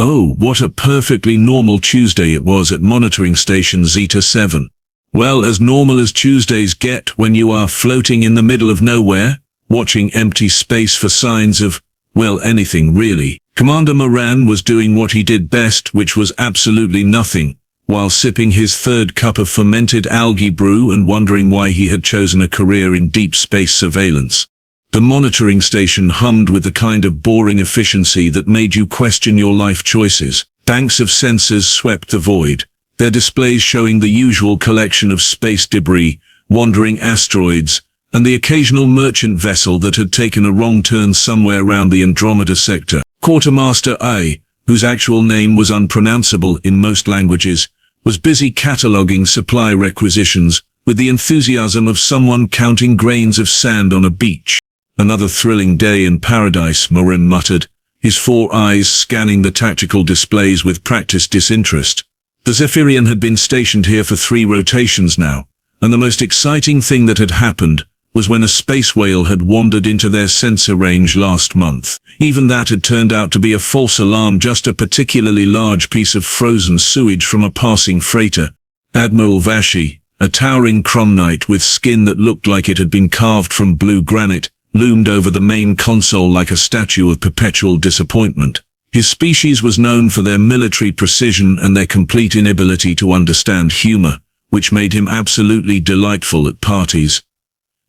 Oh, what a perfectly normal Tuesday it was at monitoring station Zeta-Seven. Well, as normal as Tuesdays get when you are floating in the middle of nowhere, watching empty space for signs of, well, anything really. Commander Moran was doing what he did best, which was absolutely nothing, while sipping his third cup of fermented algae brew and wondering why he had chosen a career in deep space surveillance. The monitoring station hummed with the kind of boring efficiency that made you question your life choices. Banks of sensors swept the void, their displays showing the usual collection of space debris, wandering asteroids, and the occasional merchant vessel that had taken a wrong turn somewhere around the Andromeda sector. Quartermaster A, whose actual name was unpronounceable in most languages, was busy cataloguing supply requisitions with the enthusiasm of someone counting grains of sand on a beach. Another thrilling day in paradise, Moran muttered, his 4 eyes scanning the tactical displays with practiced disinterest. The Zephyrian had been stationed here for 3 rotations now, and the most exciting thing that had happened was when a space whale had wandered into their sensor range last month. Even that had turned out to be a false alarm, just a particularly large piece of frozen sewage from a passing freighter. Admiral Vashy, a towering cromnite with skin that looked like it had been carved from blue granite, loomed over the main console like a statue of perpetual disappointment. His species was known for their military precision and their complete inability to understand humor, which made him absolutely delightful at parties.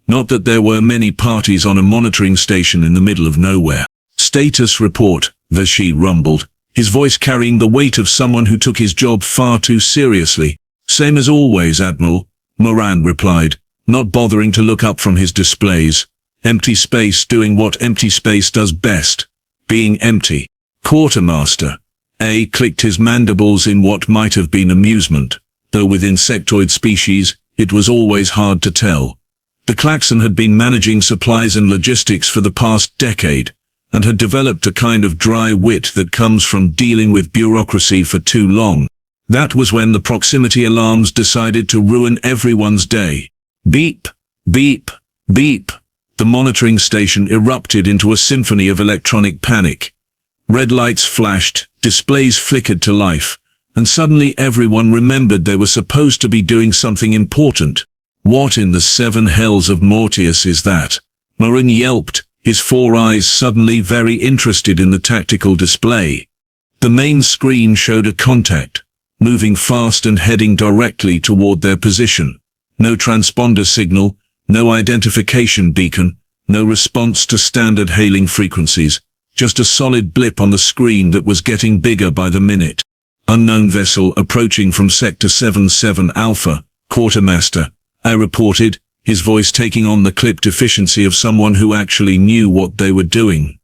Not that there were many parties on a monitoring station in the middle of nowhere. Status report, Vashy rumbled, his voice carrying the weight of someone who took his job far too seriously. Same as always, Admiral, Moran replied, not bothering to look up from his displays. Empty space doing what empty space does best, being empty. Quartermaster A clicked his mandibles in what might have been amusement, though with insectoid species, it was always hard to tell. The Klaxon had been managing supplies and logistics for the past decade, and had developed a kind of dry wit that comes from dealing with bureaucracy for too long. That was when the proximity alarms decided to ruin everyone's day. Beep, beep, beep. The monitoring station erupted into a symphony of electronic panic. Red lights flashed, displays flickered to life, and suddenly everyone remembered they were supposed to be doing something important. What in the 7 hells of Mortius is that? Moran yelped, his 4 eyes suddenly very interested in the tactical display. The main screen showed a contact, moving fast and heading directly toward their position. No transponder signal, no identification beacon, no response to standard hailing frequencies, just a solid blip on the screen that was getting bigger by the minute. Unknown vessel approaching from Sector 77 Alpha, Quartermaster, I reported, his voice taking on the clipped efficiency of someone who actually knew what they were doing.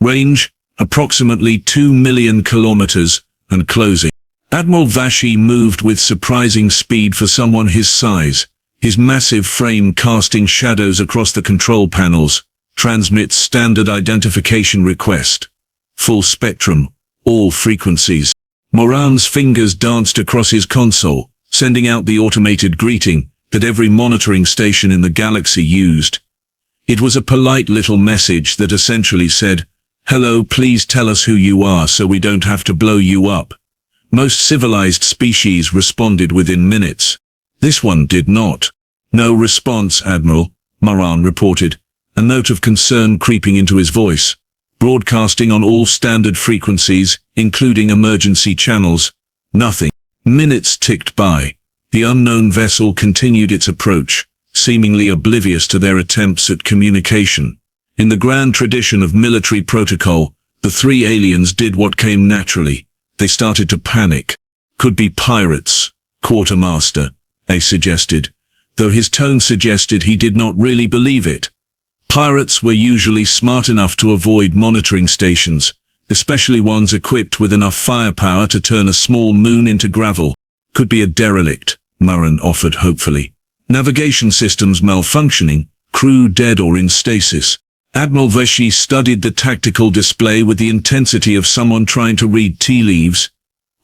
Range, approximately 2 million kilometers, and closing. Admiral Vashy moved with surprising speed for someone his size, his massive frame casting shadows across the control panels. Transmit standard identification request. Full spectrum, all frequencies. Moran's fingers danced across his console, sending out the automated greeting that every monitoring station in the galaxy used. It was a polite little message that essentially said, "Hello, please tell us who you are so we don't have to blow you up." Most civilized species responded within minutes. This one did not. No response, Admiral, Moran reported, a note of concern creeping into his voice. Broadcasting on all standard frequencies, including emergency channels. Nothing. Minutes ticked by. The unknown vessel continued its approach, seemingly oblivious to their attempts at communication. In the grand tradition of military protocol, the 3 aliens did what came naturally. They started to panic. Could be pirates, Quartermaster, A suggested, though his tone suggested he did not really believe it. Pirates were usually smart enough to avoid monitoring stations, especially ones equipped with enough firepower to turn a small moon into gravel. Could be a derelict, Moran offered hopefully. Navigation systems malfunctioning, crew dead or in stasis. Admiral Vashy studied the tactical display with the intensity of someone trying to read tea leaves.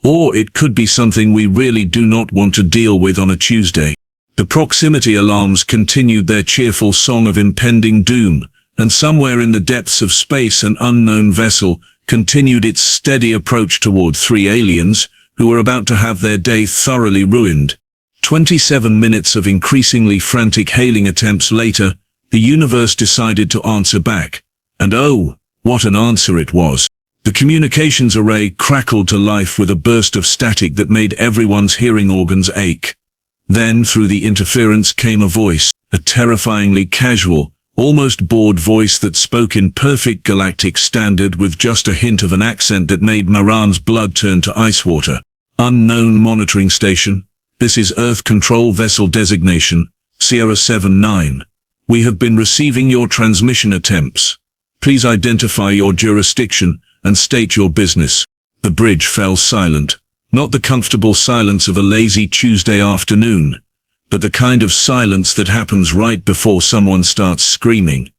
Or it could be something we really do not want to deal with on a Tuesday. The proximity alarms continued their cheerful song of impending doom, and somewhere in the depths of space an unknown vessel, continued its steady approach toward 3 aliens who were about to have their day thoroughly ruined. 27 minutes of increasingly frantic hailing attempts later, the universe decided to answer back. And oh, what an answer it was. The communications array crackled to life with a burst of static that made everyone's hearing organs ache. Then, through the interference came a voice, a terrifyingly casual, almost bored voice that spoke in perfect galactic standard with just a hint of an accent that made Moran's blood turn to ice water. Unknown monitoring station. This is Earth Control Vessel Designation, Sierra 79. We have been receiving your transmission attempts. Please identify your jurisdiction and state your business. The bridge fell silent. Not the comfortable silence of a lazy Tuesday afternoon, but the kind of silence that happens right before someone starts screaming.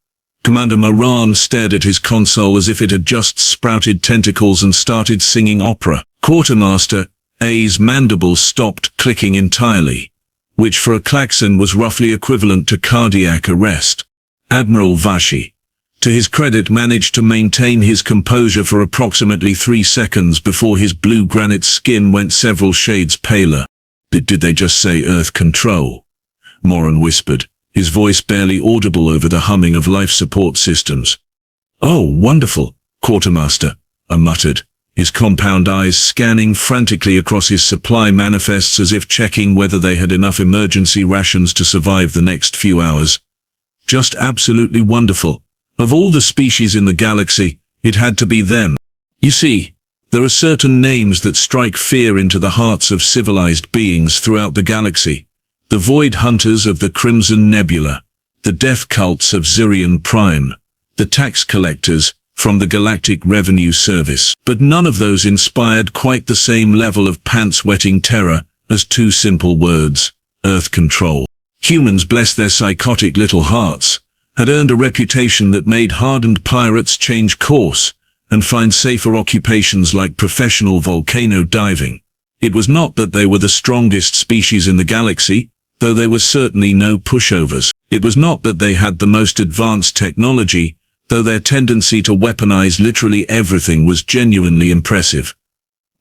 Commander Moran stared at his console as if it had just sprouted tentacles and started singing opera. Quartermaster A's mandibles stopped clicking entirely, which for a klaxon was roughly equivalent to cardiac arrest. Admiral Vashy, to his credit, managed to maintain his composure for approximately 3 seconds before his blue granite skin went several shades paler. Did they just say Earth Control? Moran whispered, his voice barely audible over the humming of life support systems. Oh, wonderful, Quartermaster, I muttered, his compound eyes scanning frantically across his supply manifests as if checking whether they had enough emergency rations to survive the next few hours. Just absolutely wonderful. Of all the species in the galaxy, it had to be them. You see, there are certain names that strike fear into the hearts of civilized beings throughout the galaxy. The Void Hunters of the Crimson Nebula, the Death Cults of Zirion Prime, the Tax Collectors from the Galactic Revenue Service. But none of those inspired quite the same level of pants-wetting terror as 2 simple words, Earth Control. Humans, bless their psychotic little hearts, had earned a reputation that made hardened pirates change course and find safer occupations like professional volcano diving. It was not that they were the strongest species in the galaxy, though they were certainly no pushovers. It was not that they had the most advanced technology, though their tendency to weaponize literally everything was genuinely impressive.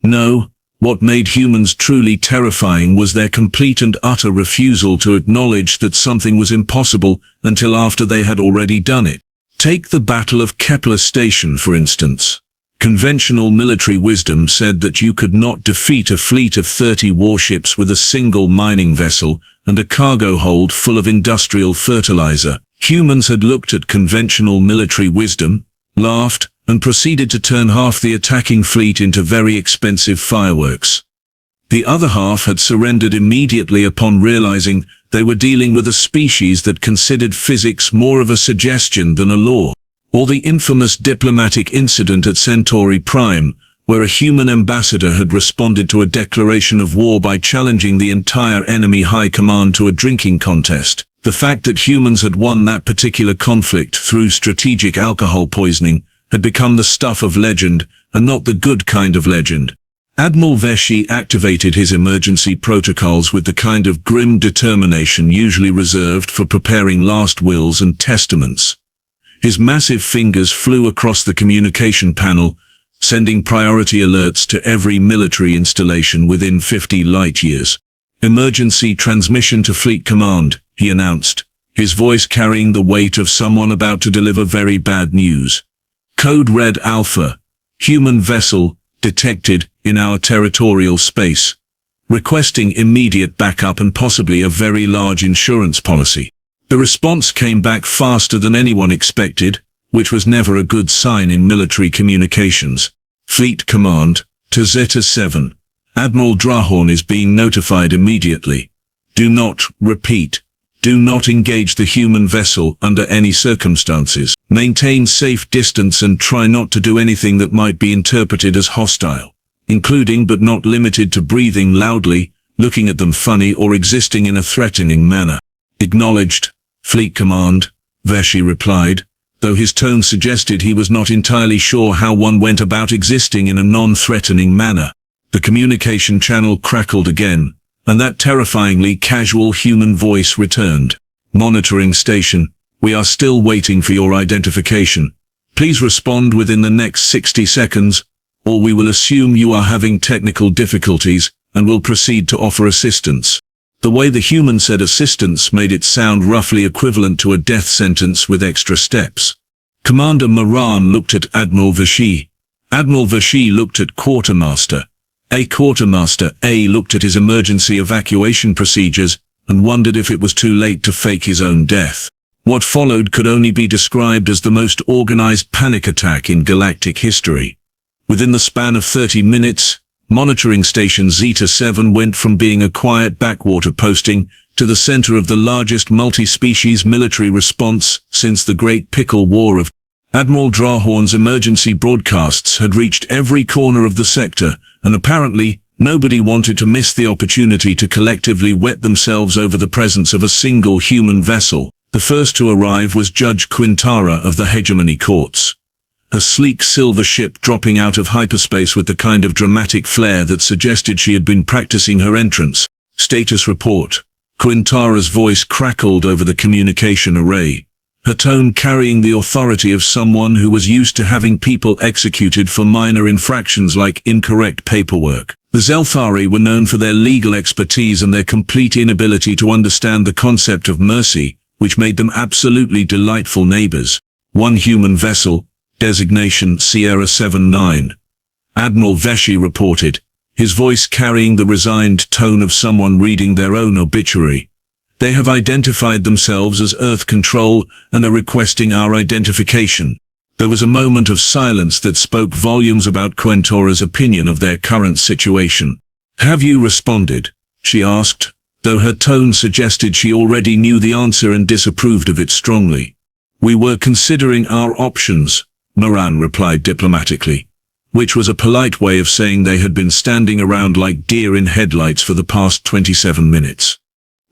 No, what made humans truly terrifying was their complete and utter refusal to acknowledge that something was impossible until after they had already done it. Take the Battle of Kepler Station, for instance. Conventional military wisdom said that you could not defeat a fleet of 30 warships with a single mining vessel and a cargo hold full of industrial fertilizer. Humans had looked at conventional military wisdom, laughed, and proceeded to turn half the attacking fleet into very expensive fireworks. The other half had surrendered immediately upon realizing they were dealing with a species that considered physics more of a suggestion than a law. Or the infamous diplomatic incident at Centauri Prime, where a human ambassador had responded to a declaration of war by challenging the entire enemy high command to a drinking contest. The fact that humans had won that particular conflict through strategic alcohol poisoning had become the stuff of legend, and not the good kind of legend. Admiral Vashy activated his emergency protocols with the kind of grim determination usually reserved for preparing last wills and testaments. His massive fingers flew across the communication panel, sending priority alerts to every military installation within 50 light-years. Emergency transmission to Fleet Command, he announced, his voice carrying the weight of someone about to deliver very bad news. Code Red Alpha, human vessel, detected in our territorial space. Requesting immediate backup and possibly a very large insurance policy. The response came back faster than anyone expected, which was never a good sign in military communications. Fleet Command, to Zeta-Seven. Admiral Drahorn is being notified immediately. Do not, repeat, do not engage the human vessel under any circumstances. Maintain safe distance and try not to do anything that might be interpreted as hostile, including but not limited to breathing loudly, looking at them funny, or existing in a threatening manner. Acknowledged, Fleet Command, Vashy replied, though his tone suggested he was not entirely sure how one went about existing in a non-threatening manner. The communication channel crackled again, and that terrifyingly casual human voice returned. Monitoring station, we are still waiting for your identification. Please respond within the next 60 seconds, or we will assume you are having technical difficulties and will proceed to offer assistance." The way the human said assistance made it sound roughly equivalent to a death sentence with extra steps. Commander Moran looked at Admiral Vashy. Admiral Vashy looked at Quartermaster. Quartermaster A looked at his emergency evacuation procedures and wondered if it was too late to fake his own death. What followed could only be described as the most organized panic attack in galactic history. Within the span of 30 minutes, monitoring station Zeta-Seven went from being a quiet backwater posting to the center of the largest multi-species military response since the Great Pickle War of Admiral Drahorn's emergency broadcasts had reached every corner of the sector, and apparently nobody wanted to miss the opportunity to collectively wet themselves over the presence of a single human vessel. The first to arrive was Judge Quintara of the Hegemony Courts. Her sleek silver ship dropping out of hyperspace with the kind of dramatic flair that suggested she had been practicing her entrance. Status report. Quintara's voice crackled over the communication array, her tone carrying the authority of someone who was used to having people executed for minor infractions like incorrect paperwork. The Zelthari were known for their legal expertise and their complete inability to understand the concept of mercy, which made them absolutely delightful neighbors. One human vessel, designation Sierra 79. Admiral Vashy reported, his voice carrying the resigned tone of someone reading their own obituary. They have identified themselves as Earth Control and are requesting our identification. There was a moment of silence that spoke volumes about Quintara's opinion of their current situation. "Have you responded?" she asked, though her tone suggested she already knew the answer and disapproved of it strongly. "We were considering our options," Moran replied diplomatically, which was a polite way of saying they had been standing around like deer in headlights for the past 27 minutes.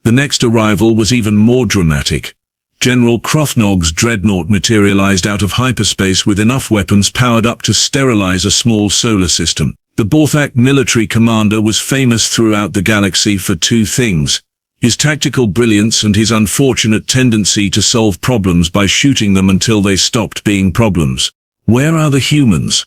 The next arrival was even more dramatic. General Krofnog's dreadnought materialized out of hyperspace with enough weapons powered up to sterilize a small solar system. The Borthak military commander was famous throughout the galaxy for two things: his tactical brilliance and his unfortunate tendency to solve problems by shooting them until they stopped being problems. "Where are the humans?"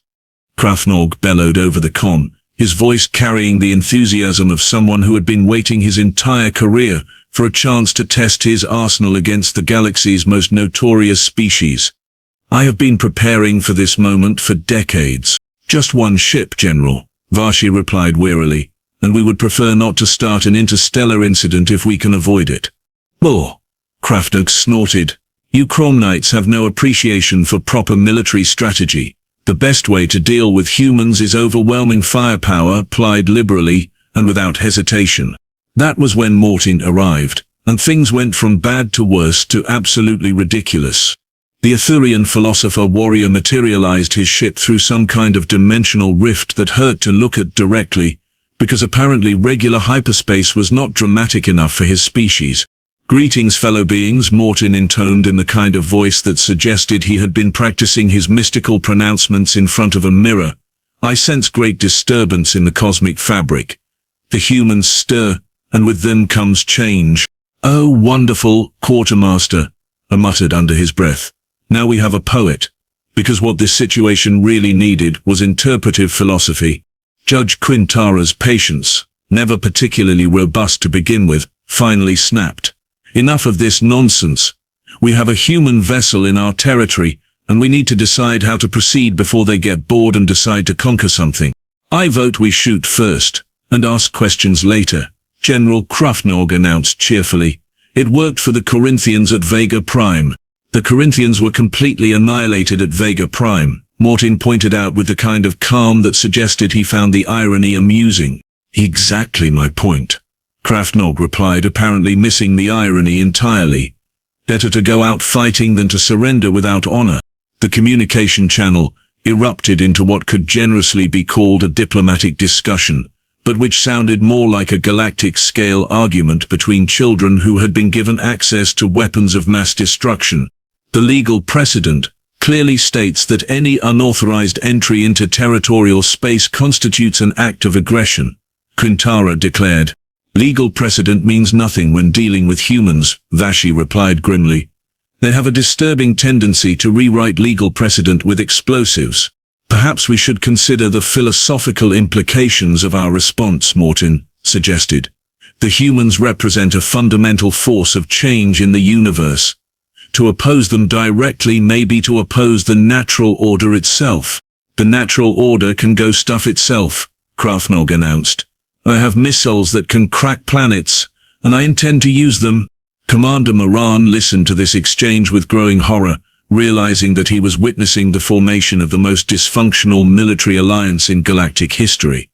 Krofnog bellowed over the comm, his voice carrying the enthusiasm of someone who had been waiting his entire career for a chance to test his arsenal against the galaxy's most notorious species. "I have been preparing for this moment for decades." "Just one ship, General," Vashy replied wearily, "and we would prefer not to start an interstellar incident if we can avoid it." "Oh," Krafnog snorted, "you Chromenites have no appreciation for proper military strategy. The best way to deal with humans is overwhelming firepower applied liberally and without hesitation." That was when Mortin arrived, and things went from bad to worse to absolutely ridiculous. The Etherian philosopher-warrior materialized his ship through some kind of dimensional rift that hurt to look at directly, because apparently regular hyperspace was not dramatic enough for his species. "Greetings, fellow beings," Mortin intoned in the kind of voice that suggested he had been practicing his mystical pronouncements in front of a mirror. "I sense great disturbance in the cosmic fabric. The humans stir, and with them comes change." "Oh, wonderful, Quartermaster," I muttered under his breath. "Now we have a poet." Because what this situation really needed was interpretive philosophy. Judge Quintara's patience, never particularly robust to begin with, finally snapped. "Enough of this nonsense. We have a human vessel in our territory, and we need to decide how to proceed before they get bored and decide to conquer something. I vote we shoot first, and ask questions later," General Krofnog announced cheerfully. It worked for the Corinthians at Vega Prime. The Corinthians were completely annihilated at Vega Prime, Mortin pointed out with the kind of calm that suggested he found the irony amusing. "Exactly my point," Krofnog replied, apparently missing the irony entirely. "Better to go out fighting than to surrender without honor." The communication channel erupted into what could generously be called a diplomatic discussion, but which sounded more like a galactic-scale argument between children who had been given access to weapons of mass destruction. The legal precedent clearly states that any unauthorized entry into territorial space constitutes an act of aggression, Quintara declared. "Legal precedent means nothing when dealing with humans," Vashy replied grimly. They have a disturbing tendency to rewrite legal precedent with explosives. Perhaps we should consider the philosophical implications of our response, Morton suggested. The humans represent a fundamental force of change in the universe. To oppose them directly may be to oppose the natural order itself. The natural order can go stuff itself, Krafnog announced. I have missiles that can crack planets, and I intend to use them. Commander Moran listened to this exchange with growing horror, realizing that he was witnessing the formation of the most dysfunctional military alliance in galactic history.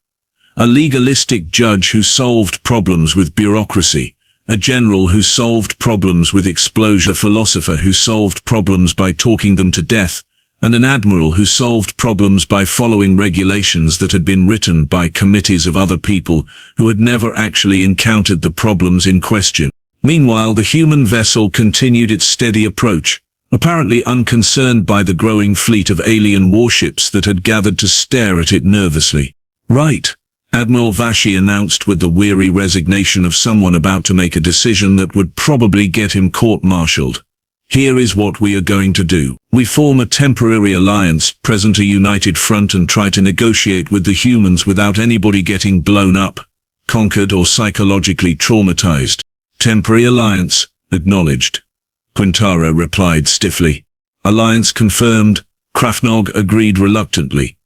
A legalistic judge who solved problems with bureaucracy, a general who solved problems with explosion, a philosopher who solved problems by talking them to death, and an admiral who solved problems by following regulations that had been written by committees of other people who had never actually encountered the problems in question. Meanwhile, the human vessel continued its steady approach, apparently unconcerned by the growing fleet of alien warships that had gathered to stare at it nervously. Right, Admiral Vashy announced with the weary resignation of someone about to make a decision that would probably get him court-martialed. Here is what we are going to do. We form a temporary alliance, present a united front, and try to negotiate with the humans without anybody getting blown up, conquered, or psychologically traumatized. Temporary alliance, acknowledged. Quintara replied stiffly. Alliance confirmed, Krafnog agreed reluctantly,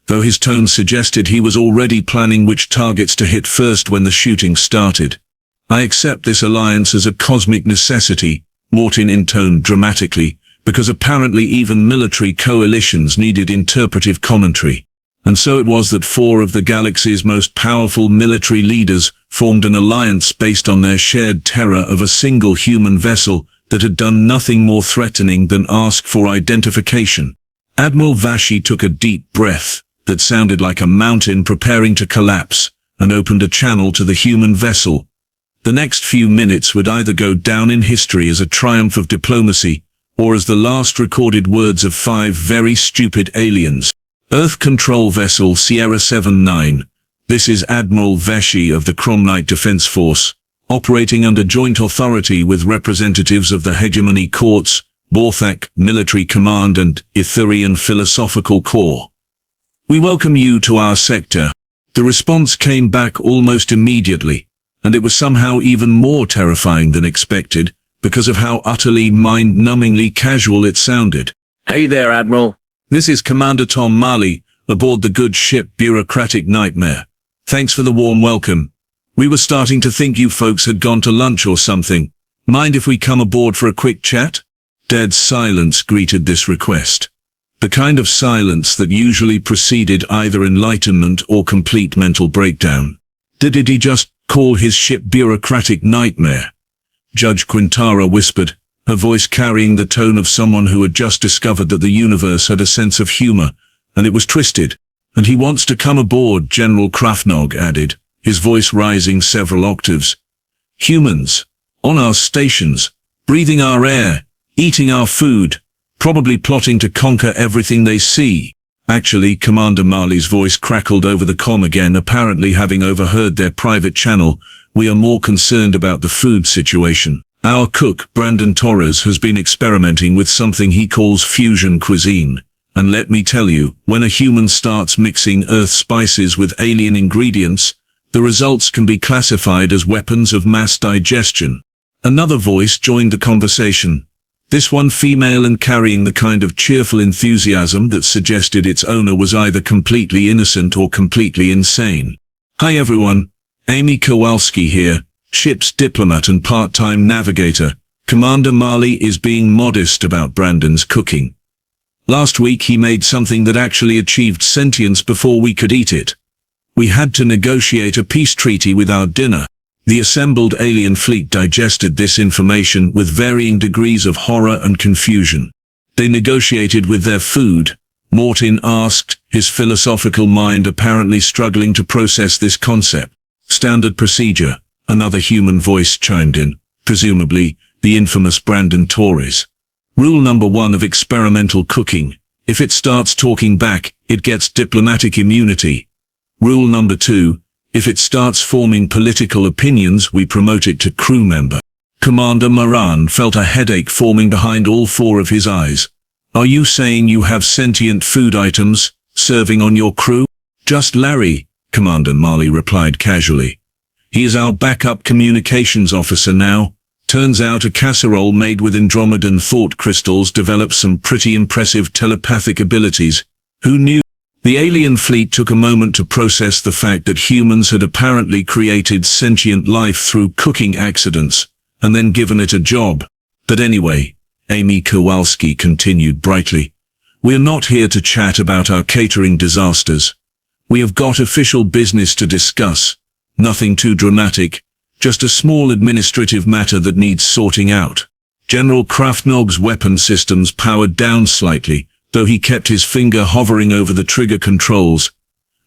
though his tone suggested he was already planning which targets to hit first when the shooting started. I accept this alliance as a cosmic necessity, Morton intoned dramatically, because apparently even military coalitions needed interpretive commentary. And so it was that 4 of the galaxy's most powerful military leaders formed an alliance based on their shared terror of a single human vessel that had done nothing more threatening than ask for identification. Admiral Vashy took a deep breath that sounded like a mountain preparing to collapse, and opened a channel to the human vessel. The next few minutes would either go down in history as a triumph of diplomacy, or as the last recorded words of 5 very stupid aliens. Earth Control Vessel Sierra 7-9. This is Admiral Vashy of the Cromnite Defense Force, operating under joint authority with representatives of the Hegemony Courts, Borthak Military Command, and Ithurian Philosophical Corps. We welcome you to our sector. The response came back almost immediately, and it was somehow even more terrifying than expected, because of how utterly mind-numbingly casual it sounded. Hey there, Admiral. This is Commander Tom Marley, aboard the good ship Bureaucratic Nightmare. Thanks for the warm welcome. We were starting to think you folks had gone to lunch or something. Mind if we come aboard for a quick chat? Dead silence greeted this request. The kind of silence that usually preceded either enlightenment or complete mental breakdown. Did he just call his ship Bureaucratic Nightmare? Judge Quintara whispered, her voice carrying the tone of someone who had just discovered that the universe had a sense of humor, and it was twisted. And he wants to come aboard, General Krafnog added, his voice rising several octaves. Humans, on our stations, breathing our air, eating our food, probably plotting to conquer everything they see. Actually, Commander Marley's voice crackled over the comm again, apparently having overheard their private channel. We are more concerned about the food situation. Our cook, Brandon Torres, has been experimenting with something he calls fusion cuisine. And let me tell you, when a human starts mixing Earth spices with alien ingredients, the results can be classified as weapons of mass digestion. Another voice joined the conversation. This one female and carrying the kind of cheerful enthusiasm that suggested its owner was either completely innocent or completely insane. Hi everyone, Amy Kowalski here, ship's diplomat and part-time navigator. Commander Marley is being modest about Brandon's cooking. Last week he made something that actually achieved sentience before we could eat it. We had to negotiate a peace treaty with our dinner. The assembled alien fleet digested this information with varying degrees of horror and confusion. They negotiated with their food, Morton asked, his philosophical mind apparently struggling to process this concept. Standard procedure, another human voice chimed in, presumably the infamous Brandon Torres. Rule number 1 of experimental cooking: if it starts talking back, it gets diplomatic immunity. Rule number 2, if it starts forming political opinions, we promote it to crew member. Commander Moran felt a headache forming behind all four of his eyes. Are you saying you have sentient food items serving on your crew? Just Larry, Commander Marley replied casually. He is our backup communications officer now. Turns out a casserole made with Andromedan thought crystals develops some pretty impressive telepathic abilities. Who knew? The alien fleet took a moment to process the fact that humans had apparently created sentient life through cooking accidents, and then given it a job. But anyway, Amy Kowalski continued brightly, we're not here to chat about our catering disasters. We have got official business to discuss. Nothing too dramatic, just a small administrative matter that needs sorting out. General Kraftnog's weapon systems powered down slightly, though he kept his finger hovering over the trigger controls.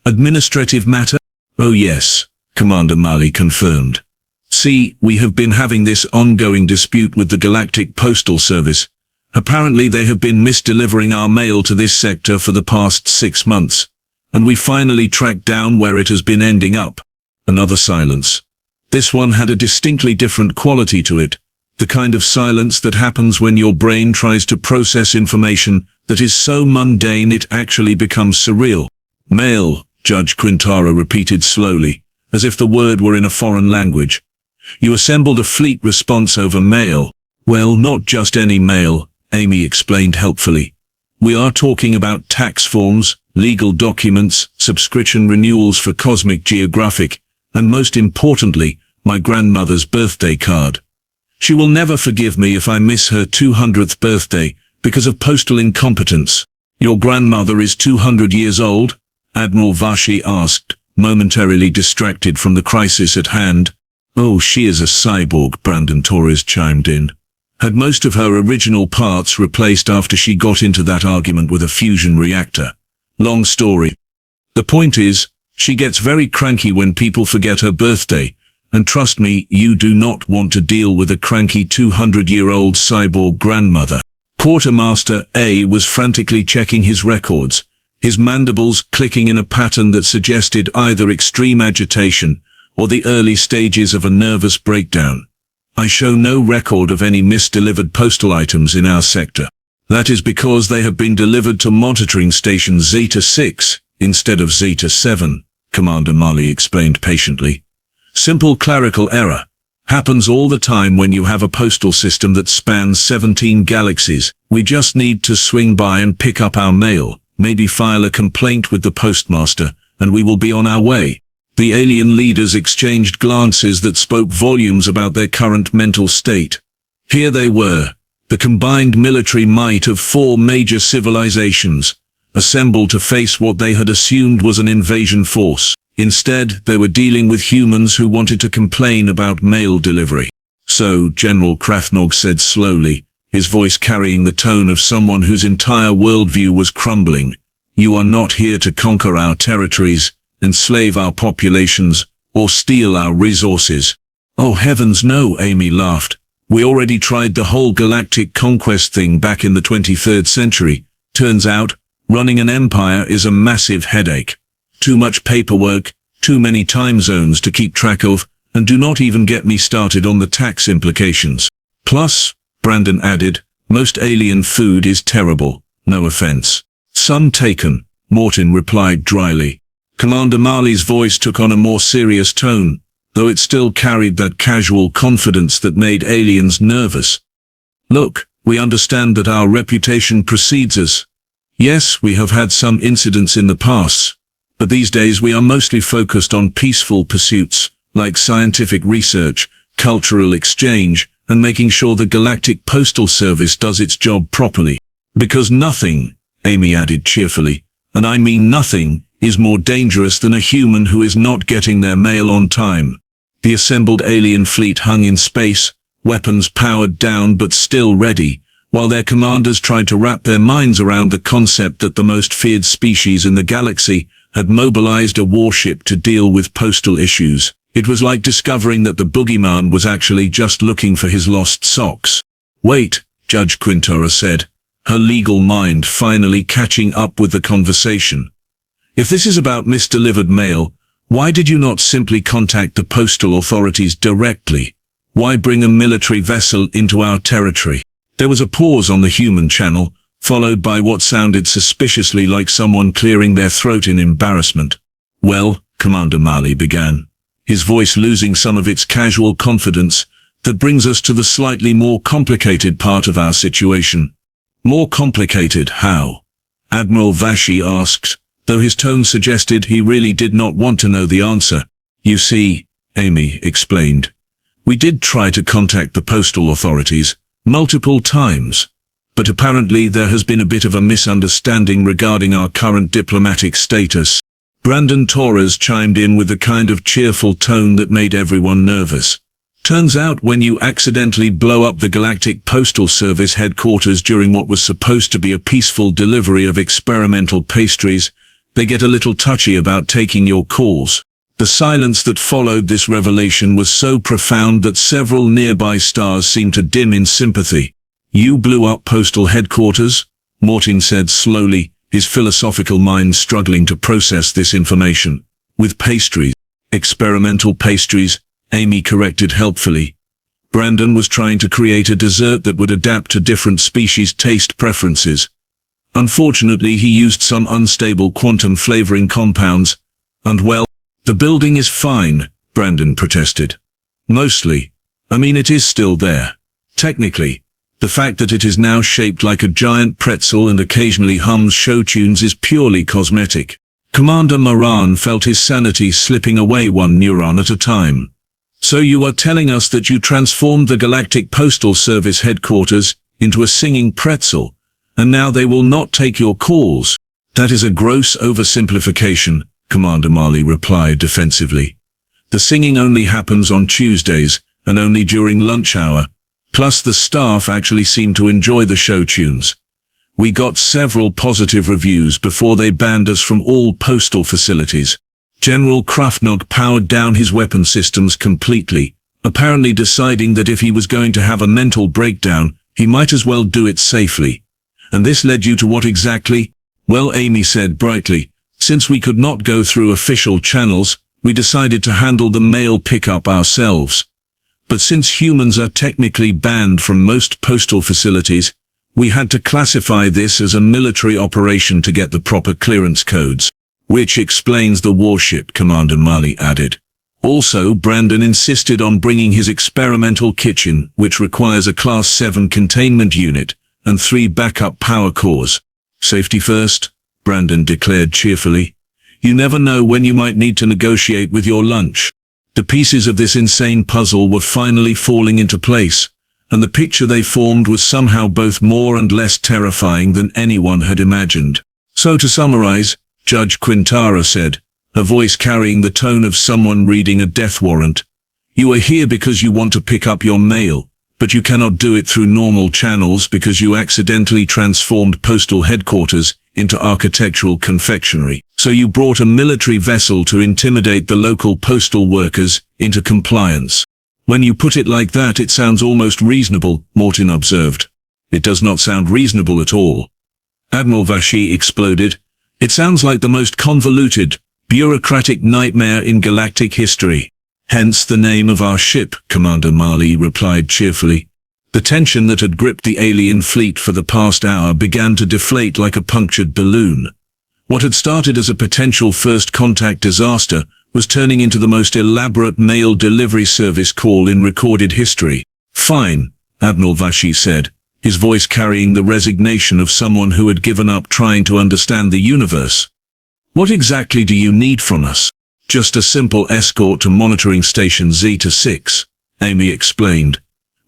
Administrative matter? Oh yes, Commander Mali confirmed. See, we have been having this ongoing dispute with the Galactic Postal Service. Apparently they have been misdelivering our mail to this sector for the past 6 months, and we finally tracked down where it has been ending up. Another silence. This one had a distinctly different quality to it, the kind of silence that happens when your brain tries to process information that is so mundane it actually becomes surreal. Mail, Judge Quintara repeated slowly, as if the word were in a foreign language. You assembled a fleet response over mail. Well, not just any mail, Amy explained helpfully. We are talking about tax forms, legal documents, subscription renewals for Cosmic Geographic, and most importantly, my grandmother's birthday card. She will never forgive me if I miss her 200th birthday because of postal incompetence. Your grandmother is 200 years old? Admiral Vashy asked, momentarily distracted from the crisis at hand. Oh, she is a cyborg, Brandon Torres chimed in. Had most of her original parts replaced after she got into that argument with a fusion reactor. Long story. The point is, she gets very cranky when people forget her birthday, and trust me, you do not want to deal with a cranky 200-year-old cyborg grandmother. Quartermaster A was frantically checking his records, his mandibles clicking in a pattern that suggested either extreme agitation or the early stages of a nervous breakdown. I show no record of any misdelivered postal items in our sector. That is because they have been delivered to monitoring station Zeta-6 instead of Zeta-7, Commander Marley explained patiently. Simple clerical error. Happens all the time when you have a postal system that spans 17 galaxies. We just need to swing by and pick up our mail, maybe file a complaint with the postmaster, and we will be on our way. The alien leaders exchanged glances that spoke volumes about their current mental state. Here they were, the combined military might of 4 major civilizations, assembled to face what they had assumed was an invasion force. Instead, they were dealing with humans who wanted to complain about mail delivery. So, General Kraftnog said slowly, his voice carrying the tone of someone whose entire worldview was crumbling. You are not here to conquer our territories, enslave our populations, or steal our resources. Oh heavens no, Amy laughed. We already tried the whole galactic conquest thing back in the 23rd century. Turns out, running an empire is a massive headache. Too much paperwork, too many time zones to keep track of, and do not even get me started on the tax implications. Plus, Brandon added, most alien food is terrible, no offense. Some taken, Morton replied dryly. Commander Marley's voice took on a more serious tone, though it still carried that casual confidence that made aliens nervous. Look, we understand that our reputation precedes us. Yes, we have had some incidents in the past, but these days we are mostly focused on peaceful pursuits, like scientific research, cultural exchange, and making sure the Galactic Postal Service does its job properly. Because nothing, Amy added cheerfully, and I mean nothing, is more dangerous than a human who is not getting their mail on time. The assembled alien fleet hung in space, weapons powered down but still ready, while their commanders tried to wrap their minds around the concept that the most feared species in the galaxy had mobilized a warship to deal with postal issues. It was like discovering that the boogeyman was actually just looking for his lost socks. Wait, Judge Quintara said, her legal mind finally catching up with the conversation. If this is about misdelivered mail, why did you not simply contact the postal authorities directly? Why bring a military vessel into our territory? There was a pause on the human channel, followed by what sounded suspiciously like someone clearing their throat in embarrassment. Well, Commander Mali began, his voice losing some of its casual confidence. That brings us to the slightly more complicated part of our situation. More complicated, how? Admiral Vashy asked, though his tone suggested he really did not want to know the answer. You see, Amy explained, we did try to contact the postal authorities multiple times, but apparently there has been a bit of a misunderstanding regarding our current diplomatic status. Brandon Torres chimed in with the kind of cheerful tone that made everyone nervous. Turns out when you accidentally blow up the Galactic Postal Service headquarters during what was supposed to be a peaceful delivery of experimental pastries, they get a little touchy about taking your calls. The silence that followed this revelation was so profound that several nearby stars seemed to dim in sympathy. You blew up postal headquarters? Mortin said slowly, his philosophical mind struggling to process this information. With pastries. Experimental pastries, Amy corrected helpfully. Brandon was trying to create a dessert that would adapt to different species' taste preferences. Unfortunately, he used some unstable quantum flavoring compounds, and well, the building is fine, Brandon protested. Mostly. I mean, it is still there. Technically. The fact that it is now shaped like a giant pretzel and occasionally hums show tunes is purely cosmetic. Commander Moran felt his sanity slipping away one neuron at a time. So you are telling us that you transformed the Galactic Postal Service headquarters into a singing pretzel, and now they will not take your calls? That is a gross oversimplification, Commander Mali replied defensively. The singing only happens on Tuesdays, and only during lunch hour. Plus the staff actually seem to enjoy the show tunes. We got several positive reviews before they banned us from all postal facilities. General Krafnog powered down his weapon systems completely, apparently deciding that if he was going to have a mental breakdown, he might as well do it safely. And this led you to what exactly? Well, Amy said brightly, since we could not go through official channels, we decided to handle the mail pickup ourselves. But since humans are technically banned from most postal facilities, we had to classify this as a military operation to get the proper clearance codes. Which explains the warship, Commander Mali added. Also, Brandon insisted on bringing his experimental kitchen, which requires a Class 7 containment unit, and 3 backup power cores. Safety first, Brandon declared cheerfully. You never know when you might need to negotiate with your lunch. The pieces of this insane puzzle were finally falling into place, and the picture they formed was somehow both more and less terrifying than anyone had imagined. So to summarize, Judge Quintara said, her voice carrying the tone of someone reading a death warrant. You are here because you want to pick up your mail, but you cannot do it through normal channels because you accidentally transformed postal headquarters into architectural confectionery. So you brought a military vessel to intimidate the local postal workers into compliance. When you put it like that, it sounds almost reasonable, Mortin observed. It does not sound reasonable at all. Admiral Vashy exploded. It sounds like the most convoluted, bureaucratic nightmare in galactic history. Hence the name of our ship, Commander Mali replied cheerfully. The tension that had gripped the alien fleet for the past hour began to deflate like a punctured balloon. What had started as a potential first contact disaster was turning into the most elaborate mail delivery service call in recorded history. Fine, Admiral Vashy said, his voice carrying the resignation of someone who had given up trying to understand the universe. What exactly do you need from us? Just a simple escort to monitoring station Zeta-6, Amy explained.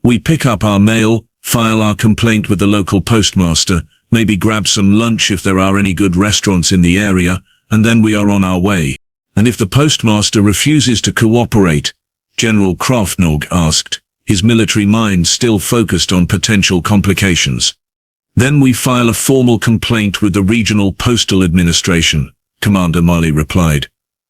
We pick up our mail, file our complaint with the local postmaster, maybe grab some lunch if there are any good restaurants in the area, and then we are on our way. And if the postmaster refuses to cooperate, General Krafnog asked, his military mind still focused on potential complications. Then we file a formal complaint with the Regional Postal Administration, Commander Mali replied.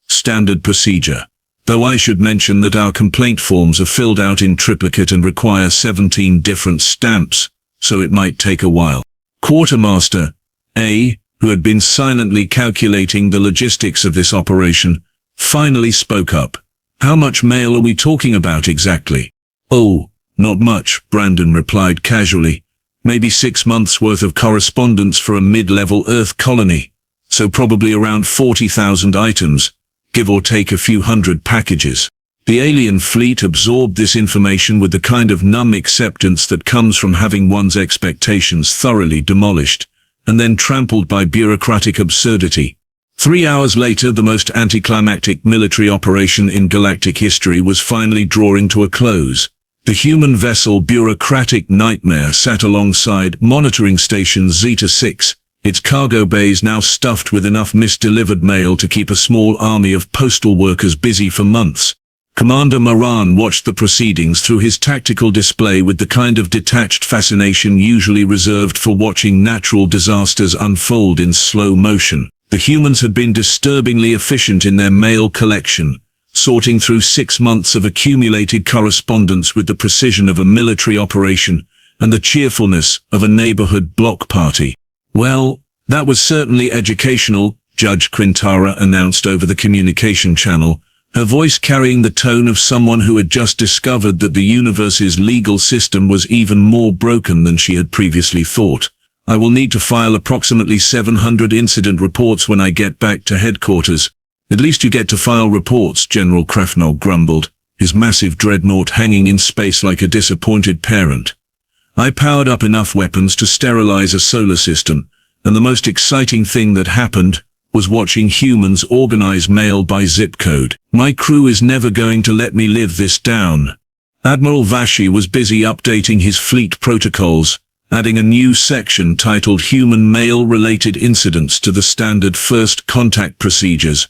Standard procedure. Though I should mention that our complaint forms are filled out in triplicate and require 17 different stamps, so it might take a while. Quartermaster A, who had been silently calculating the logistics of this operation, finally spoke up. How much mail are we talking about exactly? Oh, not much, Brandon replied casually. Maybe 6 months worth of correspondence for a mid-level Earth colony. So probably around 40,000 items, give or take a few hundred packages. The alien fleet absorbed this information with the kind of numb acceptance that comes from having one's expectations thoroughly demolished, and then trampled by bureaucratic absurdity. 3 hours later, the most anticlimactic military operation in galactic history was finally drawing to a close. The human vessel Bureaucratic Nightmare sat alongside monitoring station Zeta-6, its cargo bays now stuffed with enough misdelivered mail to keep a small army of postal workers busy for months. Commander Moran watched the proceedings through his tactical display with the kind of detached fascination usually reserved for watching natural disasters unfold in slow motion. The humans had been disturbingly efficient in their mail collection, sorting through 6 months of accumulated correspondence with the precision of a military operation and the cheerfulness of a neighborhood block party. Well, that was certainly educational, Judge Quintara announced over the communication channel, her voice carrying the tone of someone who had just discovered that the universe's legal system was even more broken than she had previously thought. I will need to file approximately 700 incident reports when I get back to headquarters. At least you get to file reports, General Krafnog grumbled, his massive dreadnought hanging in space like a disappointed parent. I powered up enough weapons to sterilize a solar system, and the most exciting thing that happened was watching humans organize mail by zip code. My crew is never going to let me live this down. Admiral Vashy was busy updating his fleet protocols, adding a new section titled Human Mail-Related Incidents to the standard first contact procedures.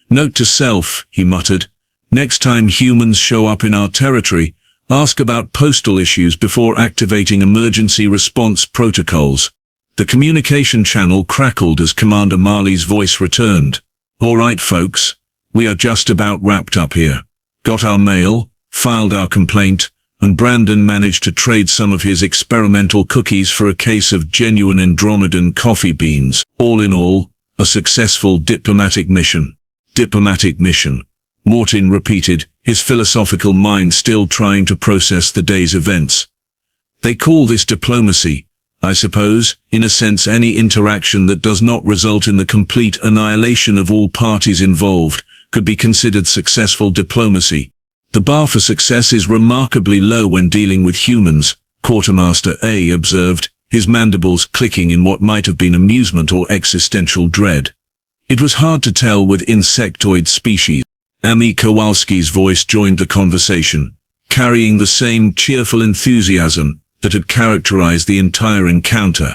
Note to self, he muttered, next time humans show up in our territory, ask about postal issues before activating emergency response protocols. The communication channel crackled as Commander Marley's voice returned. All right, folks, we are just about wrapped up here. Got our mail, filed our complaint, and Brandon managed to trade some of his experimental cookies for a case of genuine Andromedan coffee beans. All in all, a successful diplomatic mission. Diplomatic mission, Morton repeated, his philosophical mind still trying to process the day's events. They call this diplomacy, I suppose, in a sense any interaction that does not result in the complete annihilation of all parties involved could be considered successful diplomacy. The bar for success is remarkably low when dealing with humans, Quartermaster A observed, his mandibles clicking in what might have been amusement or existential dread. It was hard to tell with insectoid species. Amy Kowalski's voice joined the conversation, carrying the same cheerful enthusiasm that had characterized the entire encounter.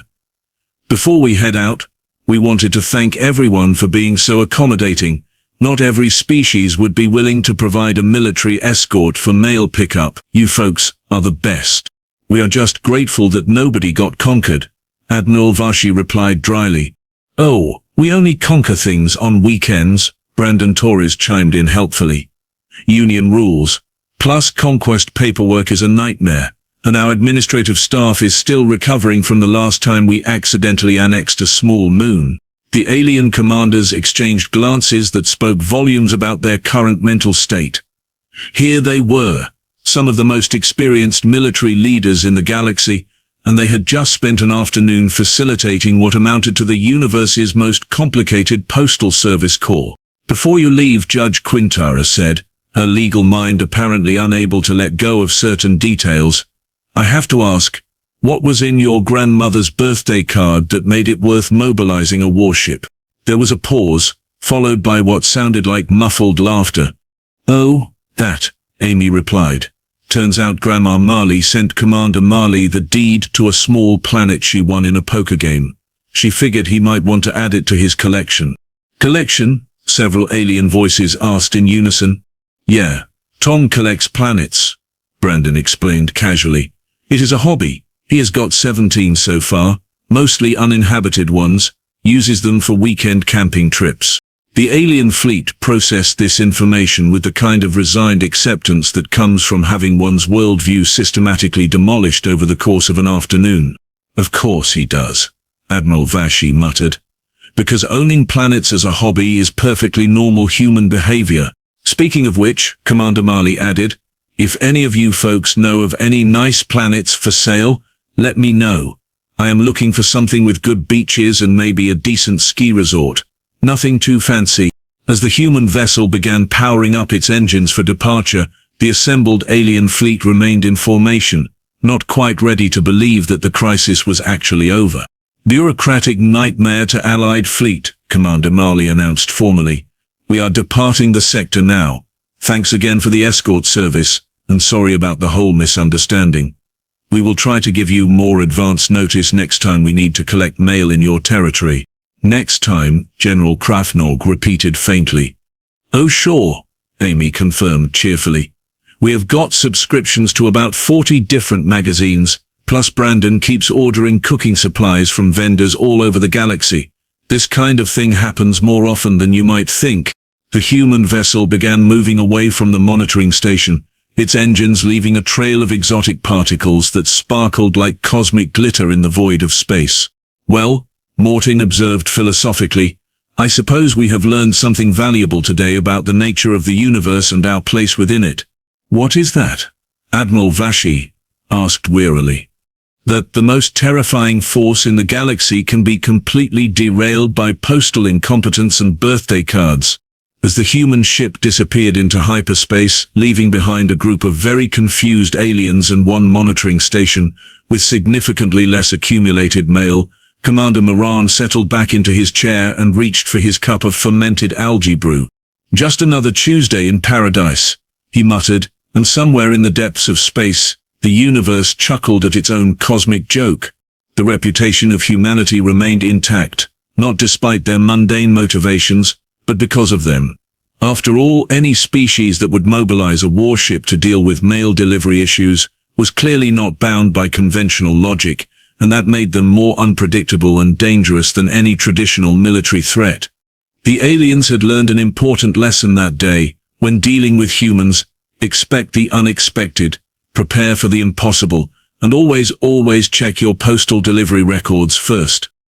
Before we head out, we wanted to thank everyone for being so accommodating. Not every species would be willing to provide a military escort for mail pickup. You folks are the best. We are just grateful that nobody got conquered, Admiral Vashy replied dryly. Oh, we only conquer things on weekends, Brandon Torres chimed in helpfully. Union rules, plus conquest paperwork is a nightmare, and our administrative staff is still recovering from the last time we accidentally annexed a small moon. The alien commanders exchanged glances that spoke volumes about their current mental state. Here they were, some of the most experienced military leaders in the galaxy, and they had just spent an afternoon facilitating what amounted to the universe's most complicated postal service corps. Before you leave, Judge Quintara said, her legal mind apparently unable to let go of certain details, I have to ask, what was in your grandmother's birthday card that made it worth mobilizing a warship? There was a pause, followed by what sounded like muffled laughter. Oh, that, Amy replied. Turns out Grandma Marley sent Commander Marley the deed to a small planet she won in a poker game. She figured he might want to add it to his collection. Collection? Several alien voices asked in unison. Yeah, Tom collects planets, Brandon explained casually. It is a hobby. He has got 17 so far, mostly uninhabited ones, uses them for weekend camping trips. The alien fleet processed this information with the kind of resigned acceptance that comes from having one's worldview systematically demolished over the course of an afternoon. Of course he does, Admiral Vashy muttered. Because owning planets as a hobby is perfectly normal human behavior. Speaking of which, Commander Marley added, If any of you folks know of any nice planets for sale, let me know. I am looking for something with good beaches and maybe a decent ski resort. Nothing too fancy. As the human vessel began powering up its engines for departure, the assembled alien fleet remained in formation, not quite ready to believe that the crisis was actually over. Bureaucratic nightmare to Allied fleet, Commander Moran announced formally. We are departing the sector now. Thanks again for the escort service, and sorry about the whole misunderstanding. We will try to give you more advance notice next time we need to collect mail in your territory. Next time, General Krafnog repeated faintly. Oh sure, Amy confirmed cheerfully. We have got subscriptions to about 40 different magazines, plus Brandon keeps ordering cooking supplies from vendors all over the galaxy. This kind of thing happens more often than you might think. The human vessel began moving away from the monitoring station, its engines leaving a trail of exotic particles that sparkled like cosmic glitter in the void of space. Well, Moran observed philosophically, I suppose we have learned something valuable today about the nature of the universe and our place within it. What is that? Admiral Vashy asked wearily. That the most terrifying force in the galaxy can be completely derailed by postal incompetence and birthday cards. As the human ship disappeared into hyperspace, leaving behind a group of very confused aliens and one monitoring station, with significantly less accumulated mail, Commander Moran settled back into his chair and reached for his cup of fermented algae brew. Just another Tuesday in paradise, he muttered, and somewhere in the depths of space, the universe chuckled at its own cosmic joke. The reputation of humanity remained intact, not despite their mundane motivations, but because of them. After all, any species that would mobilize a warship to deal with mail delivery issues was clearly not bound by conventional logic, and that made them more unpredictable and dangerous than any traditional military threat. The aliens had learned an important lesson that day. When dealing with humans, expect the unexpected, prepare for the impossible, and always check your postal delivery records first.